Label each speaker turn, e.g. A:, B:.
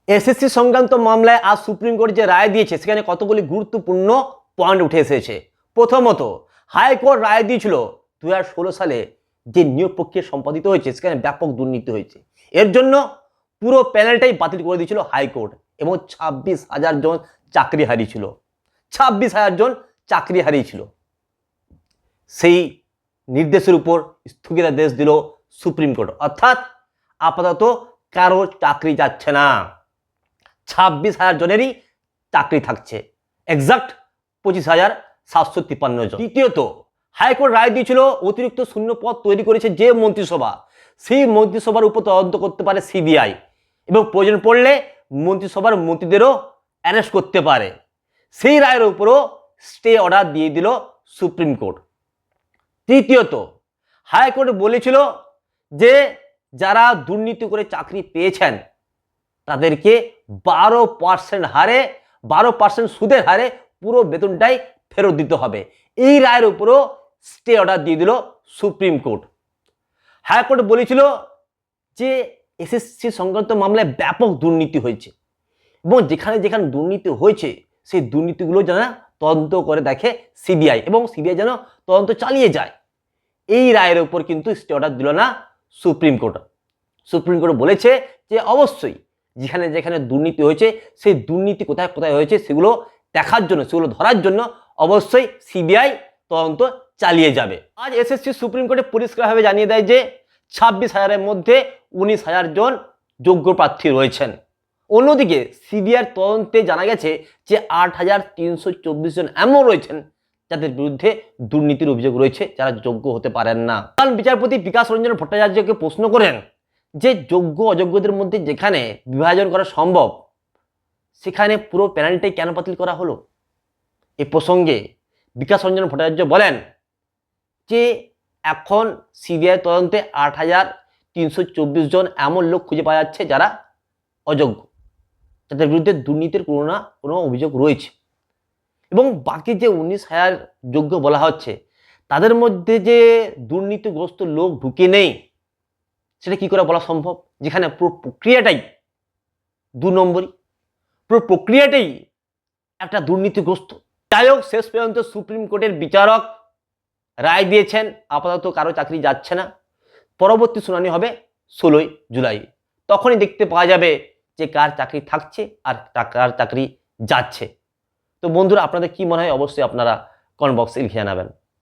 A: SSC সংক্রান্ত মামলায় আজ সুপ্রিম কোর্ট যে রায় দিয়েছে সেখানে কতগুলি গুরুত্বপূর্ণ পয়েন্ট উঠে এসেছে। প্রথমত, হাইকোর্ট রায় দিয়েছিল 2016 সালে যে নিয়োগ প্রক্রিয়া সম্পাদিত হয়েছে সেখানে ব্যাপক দুর্নীতি হয়েছে। এর জন্য পুরো প্যানেলটাই বাতিল করে দিয়েছিল হাইকোর্ট এবং 26,000 জন চাকরি হারিয়েছিল। 26,000 জন চাকরি হারিয়েছিল। সেই নির্দেশের উপর স্থগিতাদেশ দিল সুপ্রিম কোর্ট, অর্থাৎ আপাতত কারো চাকরি যাচ্ছে না। 26,000 জনেরই চাকরি থাকছে, এক্সাক্ট 25,753 জন। দ্বিতীয়ত, হাইকোর্ট রায় দিয়েছিল অতিরিক্ত শূন্য পদ তৈরি করেছে যে মন্ত্রিসভা, সেই মন্ত্রিসভার উপর তদন্ত করতে পারে সিবিআই এবং প্রয়োজন পড়লে মন্ত্রিসভার মন্ত্রীদেরও অ্যারেস্ট করতে পারে। সেই রায়ের উপরও স্টে অর্ডার দিয়ে দিল সুপ্রিম কোর্ট। তৃতীয়ত, হাইকোর্ট বলেছিল যে যারা দুর্নীতি করে চাকরি পেয়েছেন তাদেরকে 12% হারে 12% সুদের হারে পুরো বেতনটাই ফেরত দিতে হবে। এই রায়ের উপরও স্টে অর্ডার দিয়ে দিল সুপ্রিম কোর্ট। হাইকোর্ট বলেছিল যে এসএসসি সংক্রান্ত মামলায় ব্যাপক দুর্নীতি হয়েছে এবং যেখানে যেখানে দুর্নীতি হয়েছে সেই দুর্নীতিগুলো যেন তদন্ত করে দেখে সিবিআই এবং সিবিআই যেন তদন্ত চালিয়ে যায়। এই রায়ের উপর কিন্তু স্টে অর্ডার দিল না সুপ্রিম কোর্ট। সুপ্রিম কোর্ট বলেছে যে অবশ্যই যেখানে যেখানে দুর্নীতি হয়েছে সেই দুর্নীতি কোথায় কোথায় হয়েছে সেগুলো দেখার জন্য, সেগুলো ধরার জন্য অবশ্যই সিবিআই তদন্ত চালিয়ে যাবে। আজ এসএসসি সুপ্রিম কোর্টে পরিষ্কারভাবে জানিয়ে দেয় যে 26,000-এর মধ্যে 19,000 জন যোগ্য প্রার্থী রয়েছেন। অন্যদিকে সিবিআইয়ের তদন্তে জানা গেছে যে 8,324 জন এমন রয়েছেন যাদের বিরুদ্ধে দুর্নীতির অভিযোগ রয়েছে, যারা যোগ্য হতে পারেন না। প্রধান বিচারপতি বিকাশ রঞ্জন ভট্টাচার্যকে প্রশ্ন করেন যে যোগ্য অযোগ্যদের মধ্যে যেখানে বিভাজন করা সম্ভব সেখানে পুরো প্যানেলটাই কেন বাতিল করা হলো। এ প্রসঙ্গে বিকাশ রঞ্জন ভট্টাচার্য বলেন যে এখন সিবিআই তদন্তে 8,324 জন এমন লোক খুঁজে পাওয়া যাচ্ছে যারা অযোগ্য, যাদের বিরুদ্ধে দুর্নীতির কোনো না কোনো অভিযোগ রয়েছে এবং বাকি যে 19,000 যোগ্য বলা হচ্ছে তাদের মধ্যে যে দুর্নীতিগ্রস্ত লোক ঢুকে নেই সেটা কি করে বলা সম্ভব, যেখানে পুরো প্রক্রিয়াটাই 2 নম্বরই, পুরো প্রক্রিয়াটাই একটা দুর্নীতিগ্রস্ত। যাই হোক, শেষ পর্যন্ত সুপ্রিম কোর্টের বিচারক রায় দিয়েছেন আপাতত কারো চাকরি যাচ্ছে না। পরবর্তী শুনানি হবে 16 জুলাই। তখনই দেখতে পাওয়া যাবে যে কার চাকরি থাকছে আর কার চাকরি যাচ্ছে। তো বন্ধুরা, আপনাদের কি মনে হয় অবশ্যই আপনারা কমেন্ট বক্সে লিখে জানাবেন।